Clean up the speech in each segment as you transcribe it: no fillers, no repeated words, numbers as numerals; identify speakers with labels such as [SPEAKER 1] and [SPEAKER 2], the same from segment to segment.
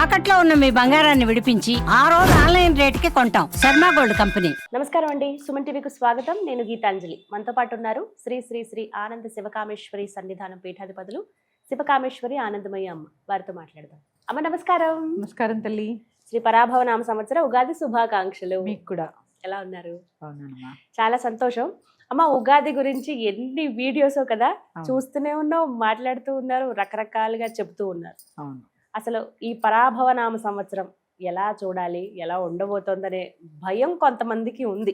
[SPEAKER 1] తాకట్లో ఉన్న మీ బంగారాన్ని విడిపించి ఆ రోజు ఆన్లైన్ రేటుకి కొంటాం. Sharma gold company.
[SPEAKER 2] నమస్కారం అండి, సుమన్ టీవీకి స్వాగతం. నేను గీతాంజలి. మనతో పాటు ఉన్నారు శ్రీ శ్రీ శ్రీ ఆనంద శివకామేశ్వరి సన్నిధానం పీఠాధిపతులు శివకామేశ్వరి ఆనందమయ్య అమ్మ. వారితో మాట్లాడదాం. అమ్మ నమస్కారం.
[SPEAKER 3] నమస్కారం తల్లి.
[SPEAKER 2] శ్రీ పరాభవ నామ సంవత్సర ఉగాది శుభాకాంక్షలు.
[SPEAKER 3] మీకు కూడా.
[SPEAKER 2] ఎలా ఉన్నారు?
[SPEAKER 3] అవునమ్మా.
[SPEAKER 2] చాలా సంతోషం అమ్మ. ఉగాది గురించి ఎన్ని వీడియోస్ కదా, చూస్తూనే ఉన్నాం, మాట్లాడుతూ ఉన్నారు, రకరకాలుగా చెబుతూ ఉన్నారు.
[SPEAKER 3] అవును.
[SPEAKER 2] అసలు ఈ పరాభవ నామ సంవత్సరం ఎలా చూడాలి, ఎలా ఉండబోతోందనే భయం కొంతమందికి ఉంది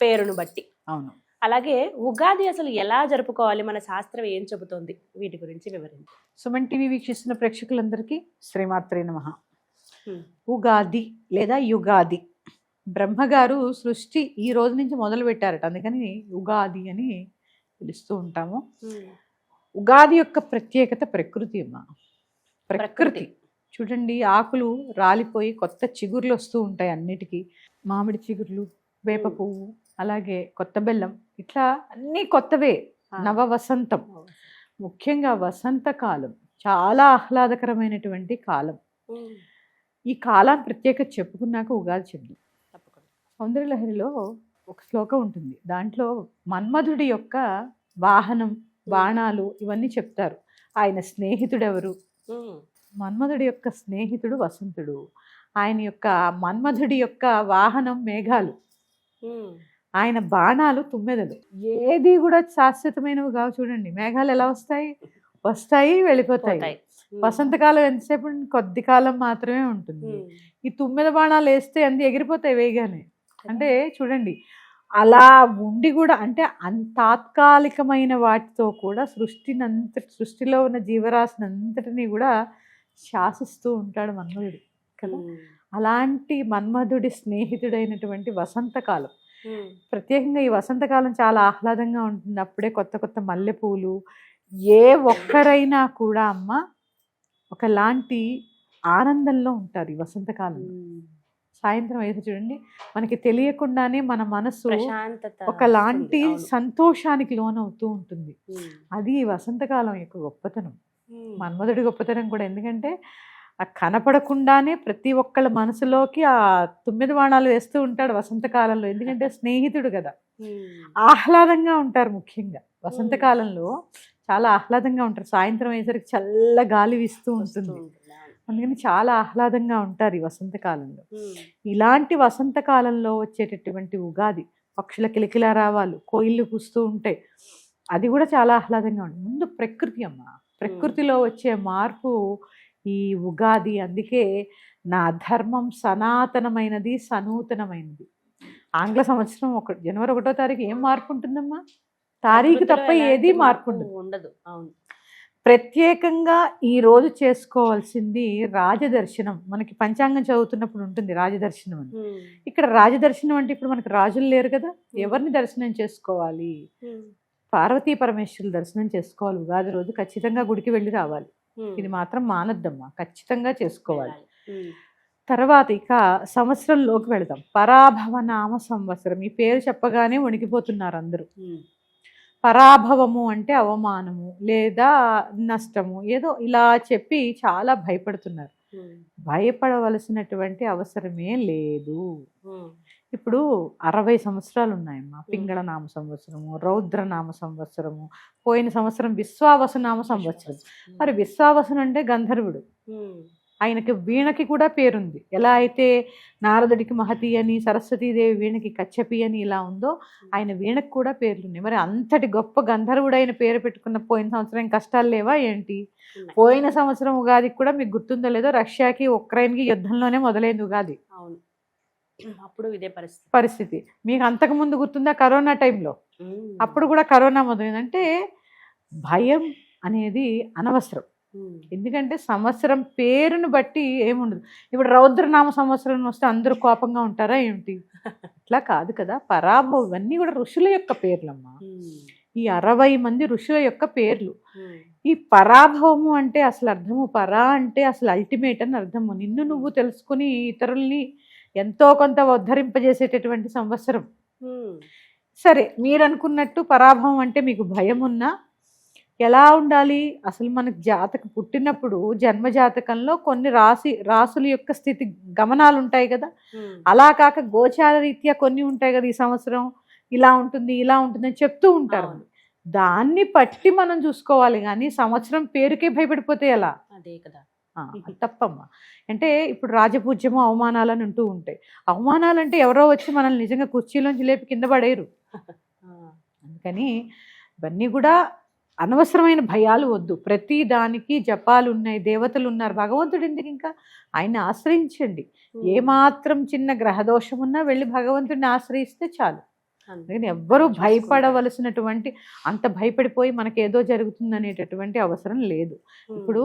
[SPEAKER 2] పేరును బట్టి.
[SPEAKER 3] అవును.
[SPEAKER 2] అలాగే ఉగాది అసలు ఎలా జరుపుకోవాలి, మన శాస్త్రం ఏం చెబుతోంది, వీటి గురించి వివరించి.
[SPEAKER 3] సుమన్ టీవీ వీక్షిస్తున్న ప్రేక్షకులందరికీ శ్రీమాత్రే నమః. ఉగాది లేదా యుగాది, బ్రహ్మగారు సృష్టి ఈ రోజు నుంచి మొదలు పెట్టారట, అందుకని ఉగాది అని పిలుస్తూ ఉంటాము. ఉగాది యొక్క ప్రత్యేకత ప్రకృతి అమ్మా. ప్రకృతి చూడండి, ఆకులు రాలిపోయి కొత్త చిగుర్లు వస్తూ ఉంటాయి అన్నిటికీ. మామిడి చిగుర్లు, వేప పువ్వు, అలాగే కొత్త బెల్లం, ఇట్లా అన్నీ కొత్తవే. నవ వసంతం, ముఖ్యంగా వసంతకాలం చాలా ఆహ్లాదకరమైనటువంటి కాలం. ఈ కాలం ప్రత్యేకత చెప్పుకున్నాక ఉగాది చెప్దాం. సౌందర్యలహరిలో ఒక శ్లోకం ఉంటుంది, దాంట్లో మన్మధుడి యొక్క వాహనం, బాణాలు ఇవన్నీ చెప్తారు. ఆయన స్నేహితుడెవరు? మన్మధుడి యొక్క స్నేహితుడు వసంతుడు. ఆయన యొక్క మన్మధుడి యొక్క వాహనం మేఘాలు, ఆయన బాణాలు తుమ్మెదలు. ఏది కూడా శాశ్వతమైనవి కావు. చూడండి, మేఘాలు ఎలా వస్తాయి, వస్తాయి వెళ్ళిపోతాయి. వసంతకాలం ఎంతసేపు? కొద్ది కాలం మాత్రమే ఉంటుంది. ఈ తుమ్మెద బాణాలు వేస్తే అన్ని ఎగిరిపోతాయి వేగానే. అంటే చూడండి, అలా ఉండి కూడా, అంటే తాత్కాలికమైన వాటితో కూడా సృష్టిలో ఉన్న జీవరాశినంతటినీ కూడా శాసిస్తూ ఉంటాడు మన్మధుడు కదా. అలాంటి మన్మధుడి స్నేహితుడైనటువంటి వసంతకాలం, ప్రత్యేకంగా ఈ వసంతకాలం చాలా ఆహ్లాదంగా ఉంటుంది. అప్పుడే కొత్త కొత్త మల్లెపూలు. ఏ ఒక్కరైనా కూడా అమ్మ ఒకలాంటి ఆనందంలో ఉంటారు ఈ వసంతకాలంలో. సాయంత్రం అయితే చూడండి, మనకి తెలియకుండానే మన మనసు ఒకలాంటి సంతోషానికి లోనవుతూ ఉంటుంది. అది వసంతకాలం యొక్క గొప్పతనం, మన్మధుడి గొప్పతనం కూడా. ఎందుకంటే ఆ కనపడకుండానే ప్రతి ఒక్కళ్ళ మనసులోకి ఆ తుమ్మెద బాణాలు వేస్తూ ఉంటాడు వసంతకాలంలో. ఎందుకంటే స్నేహితుడు కదా, ఆహ్లాదంగా ఉంటారు. ముఖ్యంగా వసంతకాలంలో చాలా ఆహ్లాదంగా ఉంటారు. సాయంత్రం అయ్యేసరికి చల్ల గాలి వీస్తూ ఉంటుంది, అందుకని చాలా ఆహ్లాదంగా ఉంటారు ఈ వసంతకాలంలో. ఇలాంటి వసంతకాలంలో వచ్చేటటువంటి ఉగాది, పక్షుల కిలకిలా రావాలు, కోయిళ్ళు కూస్తూ ఉంటాయి, అది కూడా చాలా ఆహ్లాదంగా ఉంటుంది. ముందు ప్రకృతి అమ్మ, ప్రకృతిలో వచ్చే మార్పు ఈ ఉగాది. అందుకే నా ధర్మం సనాతనమైనది, సనూతనమైనది. ఆంగ్ల సంవత్సరం జనవరి 1వ తారీఖు ఏం మార్పు ఉంటుందమ్మా? తారీఖు తప్ప ఏది మార్పు ఉండదు. అవును. ప్రత్యేకంగా ఈ రోజు చేసుకోవాల్సింది రాజదర్శనం. మనకి పంచాంగం చదువుతున్నప్పుడు ఉంటుంది రాజదర్శనం అని. ఇక్కడ రాజదర్శనం అంటే ఇప్పుడు మనకి రాజులు లేరు కదా, ఎవరిని దర్శనం చేసుకోవాలి? పార్వతీ పరమేశ్వరులు దర్శనం చేసుకోవాలి. ఉగాది రోజు ఖచ్చితంగా గుడికి వెళ్ళి రావాలి. ఇది మాత్రం మానద్దమ్మా, ఖచ్చితంగా చేసుకోవాలి. తర్వాత ఇక సంవత్సరంలోకి వెళదాం. పరాభవ నామ సంవత్సరం. ఈ పేరు చెప్పగానే వణికిపోతున్నారు అందరూ. పరాభవము అంటే అవమానము లేదా నష్టము, ఏదో ఇలా చెప్పి చాలా భయపడుతున్నారు. భయపడవలసినటువంటి అవసరమే లేదు. ఇప్పుడు 60 సంవత్సరాలు ఉన్నాయమ్మా. పింగళ నామ సంవత్సరము, రౌద్ర నామ సంవత్సరము, పోయిన సంవత్సరం విశ్వావసు నామ సంవత్సరం. మరి విశ్వావసును అంటే గంధర్వుడు, ఆయనకి వీణకి కూడా పేరుంది. ఎలా అయితే నారదుడికి మహతి అని, సరస్వతీదేవి వీణకి కచ్చపి అని ఇలా ఉందో, ఆయన వీణకు కూడా పేర్లున్నాయి. మరి అంతటి గొప్ప గంధర్వుడైన పేరు పెట్టుకున్న పోయిన సంవత్సరం కష్టాలు లేవా ఏంటి? పోయిన సంవత్సరం ఉగాదికి కూడా మీకు గుర్తుందో లేదో, రష్యాకి ఉక్రెయిన్కి యుద్ధంలోనే మొదలైంది ఉగాది.
[SPEAKER 2] అప్పుడు ఇదే
[SPEAKER 3] పరిస్థితి. మీకు అంతకుముందు గుర్తుందా? కరోనా టైంలో, అప్పుడు కూడా కరోనా మొదలైంది. అంటే భయం అనేది అనవసరం. ఎందుకంటే సంవత్సరం పేరును బట్టి ఏముండదు. ఇప్పుడు రౌద్రనామ సంవత్సరం వస్తే అందరూ కోపంగా ఉంటారా ఏంటి? అట్లా కాదు కదా. పరాభవం ఇవన్నీ కూడా ఋషుల యొక్క పేర్లమ్మా. ఈ 60 మంది ఋషుల యొక్క పేర్లు. ఈ పరాభవము అంటే అసలు అర్థము, పరా అంటే అసలు అల్టిమేట్ అని అర్థము. నిన్ను నువ్వు తెలుసుకుని ఇతరుల్ని ఎంతో కొంత ఉద్ధరింపజేసేటటువంటి సంవత్సరం. సరే, మీరు అనుకున్నట్టు పరాభవం అంటే మీకు భయం ఉన్నా, ఎలా ఉండాలి అసలు మనకి జాతకం పుట్టినప్పుడు జన్మ జాతకంలో కొన్ని రాసుల యొక్క స్థితి గమనాలు ఉంటాయి కదా. అలా కాక గోచార రీత్యా కొన్ని ఉంటాయి కదా, ఈ సంవత్సరం ఇలా ఉంటుంది ఇలా ఉంటుంది అని చెప్తూ ఉంటారు. దాన్ని పట్టి మనం చూసుకోవాలి కానీ సంవత్సరం పేరుకే భయపడిపోతే ఎలా?
[SPEAKER 2] అదే కదా.
[SPEAKER 3] తప్పమ్మా. అంటే ఇప్పుడు రాజపూజ్యము అవమానాలని ఉంటూ ఉంటాయి. అవమానాలు అంటే ఎవరో వచ్చి మనల్ని నిజంగా కుర్చీలోంచి లేపి కింద పడేయరు. అందుకని ఇవన్నీ కూడా అనవసరమైన భయాలు వద్దు. ప్రతి దానికి జపాలు ఉన్నాయి, దేవతలు ఉన్నారు, భగవంతుడు ఎందుకు ఇంకా ఆయన ఆశ్రయించండి. ఏమాత్రం చిన్న గ్రహదోషం ఉన్నా వెళ్ళి భగవంతుడిని ఆశ్రయిస్తే చాలు. అందుకని ఎవ్వరూ భయపడవలసినటువంటి అంత భయపడిపోయి మనకి ఏదో జరుగుతుంది అనేటటువంటి అవసరం లేదు. ఇప్పుడు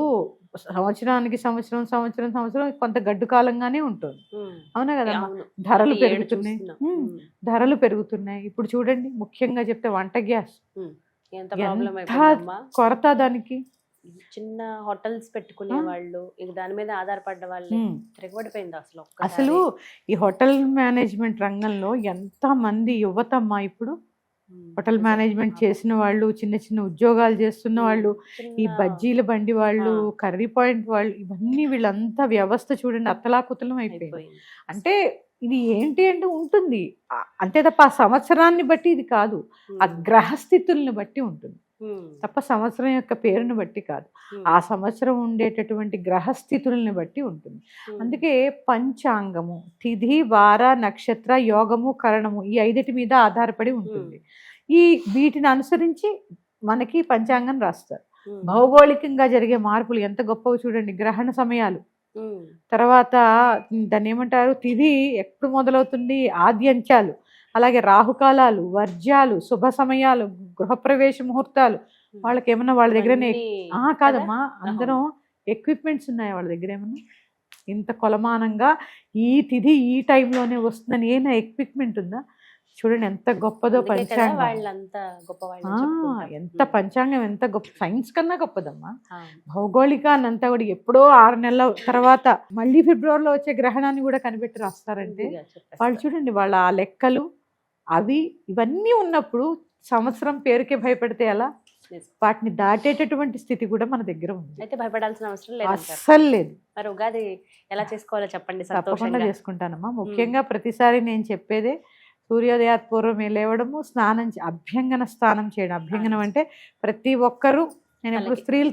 [SPEAKER 3] సంవత్సరానికి సంవత్సరం కొంత గడ్డు కాలంగానే ఉంటుంది, అవునా కదా. ధరలు పెరుగుతున్నాయి. ఇప్పుడు చూడండి, ముఖ్యంగా చెప్తే వంట గ్యాస్ ఎంత కొరత. దానికి
[SPEAKER 2] చిన్న హోటల్స్ పెట్టుకునే వాళ్ళు, దాని మీద ఆధారపడ్డ వాళ్ళు తిరగబడిపోయింది అసలు.
[SPEAKER 3] అసలు ఈ హోటల్ మేనేజ్మెంట్ రంగంలో ఎంత మంది యువతమ్మా ఇప్పుడు హోటల్ మేనేజ్మెంట్ చేసిన వాళ్ళు, చిన్న చిన్న ఉద్యోగాలు చేస్తున్న వాళ్ళు, ఈ బజ్జీల బండి వాళ్ళు, కర్రీ పాయింట్ వాళ్ళు, ఇవన్నీ వీళ్ళంతా వ్యవస్థ చూడండి అత్తలాకుతలం అయిపోయింది. అంటే ఇది ఏంటి అంటే ఉంటుంది అంతే తప్ప ఆ సంవత్సరాన్ని బట్టి ఇది కాదు, ఆ గ్రహస్థితుల్ని బట్టి ఉంటుంది తప్ప సంవత్సరం యొక్క పేరుని బట్టి కాదు. ఆ సంవత్సరం ఉండేటటువంటి గ్రహస్థితుల్ని బట్టి ఉంటుంది. అందుకే పంచాంగము తిథి వార నక్షత్ర యోగము కరణము ఈ 5 మీద ఆధారపడి ఉంటుంది. వీటిని అనుసరించి మనకి పంచాంగం రాస్తారు. భౌగోళికంగా జరిగే మార్పులు ఎంత గొప్పవి చూడండి. గ్రహణ సమయాలు, తర్వాత దాన్ని ఏమంటారు, తిథి ఎప్పుడు మొదలవుతుంది, ఆద్యంత్యాలు, అలాగే రాహుకాలాలు, వర్జ్యాలు, శుభ సమయాలు, గృహప్రవేశ ముహూర్తాలు. వాళ్ళకి ఏమన్నా వాళ్ళ దగ్గరనే కాదమ్మా, అందరం ఎక్విప్మెంట్స్ ఉన్నాయి వాళ్ళ దగ్గర. ఏమన్నా ఇంత కొలమానంగా ఈ తిథి ఈ టైంలోనే వస్తుందని ఏమైనా ఎక్విప్మెంట్ ఉందా? చూడండి ఎంత గొప్పదో పంచాంగం. ఎంత పంచాంగం ఎంత గొప్ప, సైన్స్ కన్నా గొప్పదమ్మా. భౌగోళికాన్ని అంతా కూడా ఎప్పుడో 6 నెలల తర్వాత మళ్ళీ ఫిబ్రవరిలో వచ్చే గ్రహణాన్ని కూడా కనిపెట్టి రాస్తారంటే వాళ్ళు చూడండి, వాళ్ళ ఆ లెక్కలు అవి ఇవన్నీ ఉన్నప్పుడు సంవత్సరం పేరుకే భయపడితే ఎలా? వాటిని దాటేటటువంటి స్థితి కూడా మన దగ్గర ఉంది.
[SPEAKER 2] అయితే భయపడాల్సిన అవసరం లేదు,
[SPEAKER 3] అస్సలు లేదు.
[SPEAKER 2] మరి ఉగాది ఎలా చేసుకోవాలో చెప్పండి.
[SPEAKER 3] తప్పకుండా చేసుకుంటానమ్మా. ముఖ్యంగా ప్రతిసారి నేను చెప్పేదే సూర్యోదయాత్ పూర్వమే లేవడము, అభ్యంగన స్నానం చేయడం. అభ్యంగనం అంటే ప్రతి ఒక్కరూ, నేను ఎప్పుడు స్త్రీలు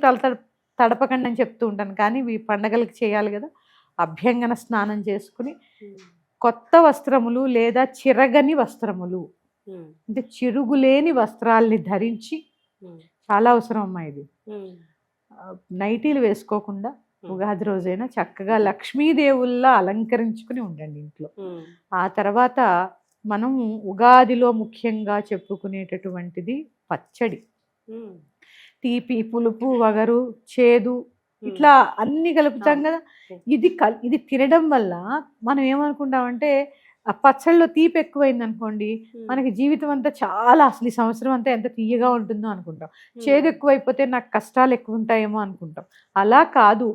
[SPEAKER 3] తడపకండి అని చెప్తూ ఉంటాను, కానీ ఈ పండగలకి చేయాలి కదా. అభ్యంగన స్నానం చేసుకుని కొత్త వస్త్రములు లేదా చిరగని వస్త్రములు అంటే చిరుగులేని వస్త్రాల్ని ధరించి, చాలా అవసరం అమ్మా ఇది. నైటీలు వేసుకోకుండా ఉగాది రోజైనా చక్కగా లక్ష్మీదేవుల్లా అలంకరించుకుని ఉండండి ఇంట్లో. ఆ తర్వాత మనం ఉగాదిలో ముఖ్యంగా చెప్పుకునేటటువంటిది పచ్చడి. తీపి, పులుపు, వగరు, చేదు ఇట్లా అన్ని కలుపుతాం కదా. ఇది తినడం వల్ల మనం ఏమనుకుంటామంటే ఆ పచ్చళ్ళలో తీపి ఎక్కువైంది అనుకోండి, మనకి జీవితం అంతా చాలా, అసలు ఈ సంవత్సరం అంతా ఎంత తీయగా ఉంటుందో అనుకుంటాం. చేదు ఎక్కువైపోతే నాకు కష్టాలు ఎక్కువ ఉంటాయేమో అనుకుంటాం. అలా కాదు,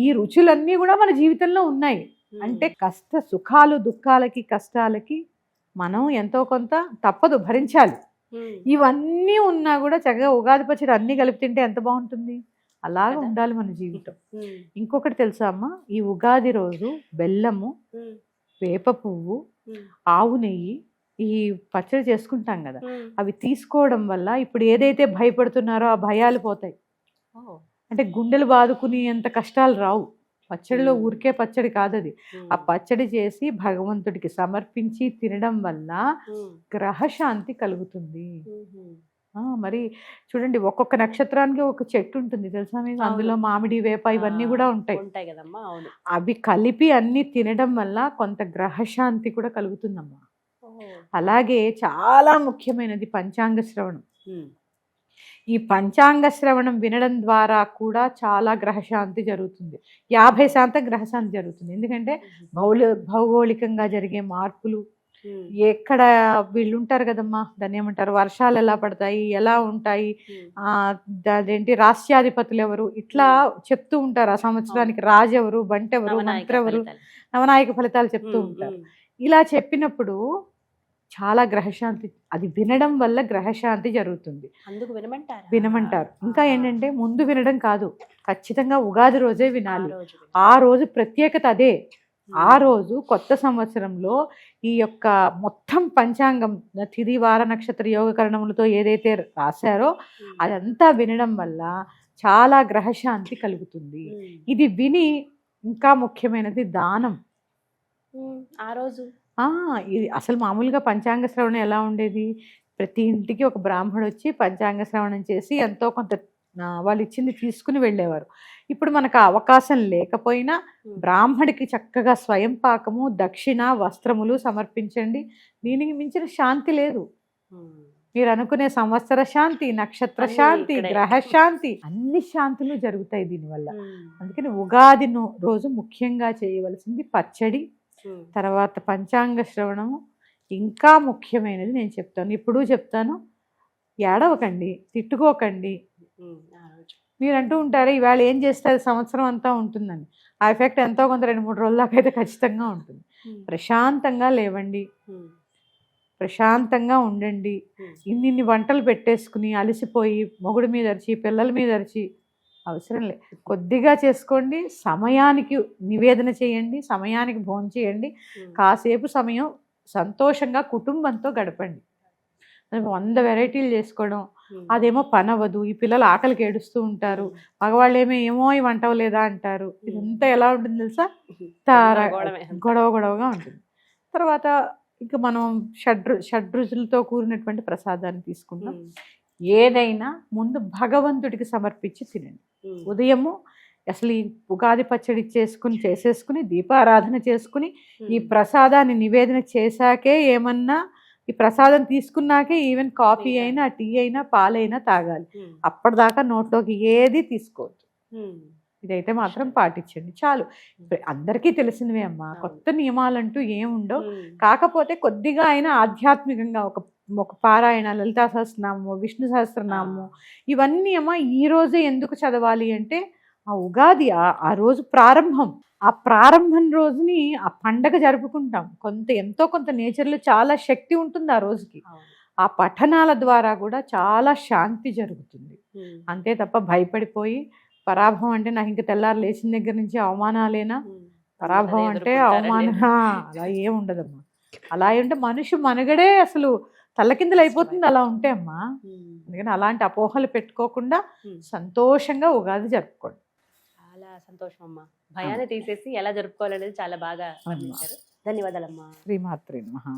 [SPEAKER 3] ఈ రుచులన్నీ కూడా మన జీవితంలో ఉన్నాయి. అంటే సుఖాలు, దుఃఖాలకి, కష్టాలకి మనం ఎంతో కొంత తప్పదు, భరించాలి. ఇవన్నీ ఉన్నా కూడా చక్కగా ఉగాది పచ్చడి అన్ని కలిపి తింటే ఎంత బాగుంటుంది. అలాగే ఉండాలి మన జీవితం. ఇంకొకటి తెలుసా అమ్మ, ఈ ఉగాది రోజు బెల్లము, వేప పువ్వు, ఆవు నెయ్యి ఈ పచ్చడి చేసుకుంటాం కదా, అవి తీసుకోవడం వల్ల ఇప్పుడు ఏదైతే భయపడుతున్నారో ఆ భయాలు పోతాయి. అంటే గుండెలు బాదుకుని ఎంత కష్టాలు రావు. పచ్చడిలో ఊరికే పచ్చడి కాదు అది. ఆ పచ్చడి చేసి భగవంతుడికి సమర్పించి తినడం వల్ల గ్రహశాంతి కలుగుతుంది. మరి చూడండి, ఒక్కొక్క నక్షత్రానికి ఒక చెట్టు ఉంటుంది తెలుసా మీకు, అందులో మామిడి, వేప ఇవన్నీ కూడా ఉంటాయి. అవి కలిపి అన్ని తినడం వల్ల కొంత గ్రహశాంతి కూడా కలుగుతుందమ్మా. అలాగే చాలా ముఖ్యమైనది పంచాంగ శ్రవణం. ఈ పంచాంగ శ్రవణం వినడం ద్వారా కూడా చాలా గ్రహశాంతి జరుగుతుంది. 50% గ్రహశాంతి జరుగుతుంది. ఎందుకంటే భౌగోళికంగా జరిగే మార్పులు, ఎక్కడ వీళ్ళు ఉంటారు కదమ్మా, దాన్ని ఏమంటారు, వర్షాలు ఎలా పడతాయి, ఎలా ఉంటాయి, అదేంటి రాష్ట్రాధిపతులు ఎవరు, ఇట్లా చెప్తూ ఉంటారు. ఆ సంవత్సరానికి రాజు ఎవరు, బంటెవరు, మంత్రి ఎవరు, నవనాయక ఫలితాలు చెప్తూ ఉంటారు. ఇలా చెప్పినప్పుడు చాలా గ్రహశాంతి, అది వినడం వల్ల గ్రహశాంతి జరుగుతుంది.
[SPEAKER 2] అందుకు వినమంటారు.
[SPEAKER 3] వినమంటారు. ఇంకా ఏంటంటే ముందు వినడం కాదు, ఖచ్చితంగా ఉగాది రోజే వినాలి.
[SPEAKER 2] రోజు
[SPEAKER 3] ఆ రోజు ప్రత్యేకత అదే. ఆ రోజు కొత్త సంవత్సరంలో ఈ యొక్క మొత్తం పంచాంగం తిథి వార నక్షత్ర యోగకరణములతో ఏదైతే రాశారో అదంతా వినడం వల్ల చాలా గ్రహశాంతి కలుగుతుంది. ఇది విని ఇంకా ముఖ్యమైనది దానం.
[SPEAKER 2] ఆ రోజు
[SPEAKER 3] ఇది అసలు మామూలుగా పంచాంగ శ్రవణం ఎలా ఉండేది, ప్రతి ఇంటికి ఒక బ్రాహ్మడు వచ్చి పంచాంగ శ్రవణం చేసి ఎంతో కొంత వాళ్ళు ఇచ్చింది తీసుకుని వెళ్ళేవారు. ఇప్పుడు మనకు ఆ అవకాశం లేకపోయినా బ్రాహ్మడికి చక్కగా స్వయం పాకము, దక్షిణ, వస్త్రములు సమర్పించండి. దీనికి మించిన శాంతి లేదు. మీరు అనుకునే సంవత్సర శాంతి, నక్షత్ర శాంతి, గ్రహ శాంతి, అన్ని శాంతులు జరుగుతాయి దీనివల్ల. అందుకని ఉగాది రోజు ముఖ్యంగా చేయవలసింది పచ్చడి, తర్వాత పంచాంగ శ్రవణము. ఇంకా ముఖ్యమైనది నేను చెప్తాను, ఇప్పుడు చెప్తాను, ఏడవకండి, తిట్టుకోకండి. మీరు అంటూ ఉంటారు ఇవాళ ఏం చేస్తారు సంవత్సరం అంతా ఉంటుందని. ఆ ఎఫెక్ట్ ఎంతో కొంత 2-3 రోజుల దాకా అయితే ఖచ్చితంగా ఉంటుంది. ప్రశాంతంగా లేవండి, ప్రశాంతంగా ఉండండి. ఇన్ని వంటలు పెట్టేసుకుని అలసిపోయి మొగుడు మీద అరిచి పిల్లల మీద అరిచి అవసరం లేదు. కొద్దిగా చేసుకోండి, సమయానికి నివేదన చేయండి, సమయానికి భోజనం చేయండి, కాసేపు సమయం సంతోషంగా కుటుంబంతో గడపండి. 100 వెరైటీలు చేసుకోవడం అదేమో పనవదు. ఈ పిల్లలు ఆకలికి ఏడుస్తూ ఉంటారు, మగవాళ్ళు ఏమో ఈ వంట లేదా అంటారు. ఇదంతా ఎలా ఉంటుంది తెలుసా, గొడవగా ఉంటుంది. తర్వాత ఇంకా మనం షడ్రుచులతో కూడినటువంటి ప్రసాదాన్ని తీసుకుంటాం. ఏదైనా ముందు భగవంతుడికి సమర్పించి తినండి. ఉదయము అసలు ఈ ఉగాది పచ్చడి చేసేసుకుని దీపారాధన చేసుకుని ఈ ప్రసాదాన్ని నివేదన చేశాకే ఏమన్నా, ఈ ప్రసాదం తీసుకున్నాకే ఈవెన్ కాఫీ అయినా టీ అయినా పాలైనా తాగాలి. అప్పటిదాకా నోట్లోకి ఏది తీసుకోవద్దు. ఇదైతే మాత్రం పాటించండి చాలు. అందరికీ తెలిసినవే అమ్మా, కొత్త నియమాలంటూ ఏముండవు. కాకపోతే కొద్దిగా అయినా ఆధ్యాత్మికంగా ఒక పారాయణ, లలితా సహస్రనామము, విష్ణు సహస్రనామము, ఇవన్నీ అమ్మా ఈ రోజే ఎందుకు చదవాలి అంటే ఆ ఉగాది ఆ రోజు ప్రారంభం. ఆ ప్రారంభం రోజుని ఆ పండగ జరుపుకుంటాం. ఎంతో కొంత నేచర్లో చాలా శక్తి ఉంటుంది ఆ రోజుకి. ఆ పఠనాల ద్వారా కూడా చాలా శాంతి జరుగుతుంది. అంతే తప్ప భయపడిపోయి పరాభవం అంటే నాకు ఇంకా తెల్లారు లేచిన దగ్గర నుంచి అవమానాలేనా, పరాభవం అంటే అవమానం, అలా ఏముండదమ్మా. అలా ఉంటే మనిషి మనుగడే అసలు తల్లకిందులు అయిపోతుంది అలా ఉంటే అమ్మా. అందుకని అలాంటి అపోహలు పెట్టుకోకుండా సంతోషంగా ఉగాది జరుపుకోండి.
[SPEAKER 2] చాలా సంతోషం అమ్మా. భయాన్ని తీసేసి ఎలా జరుపుకోవాలనేది చాలా బాగా వర్ణించారు. ధన్యవాదాలమ్మా.
[SPEAKER 3] శ్రీమాత్రే నమః.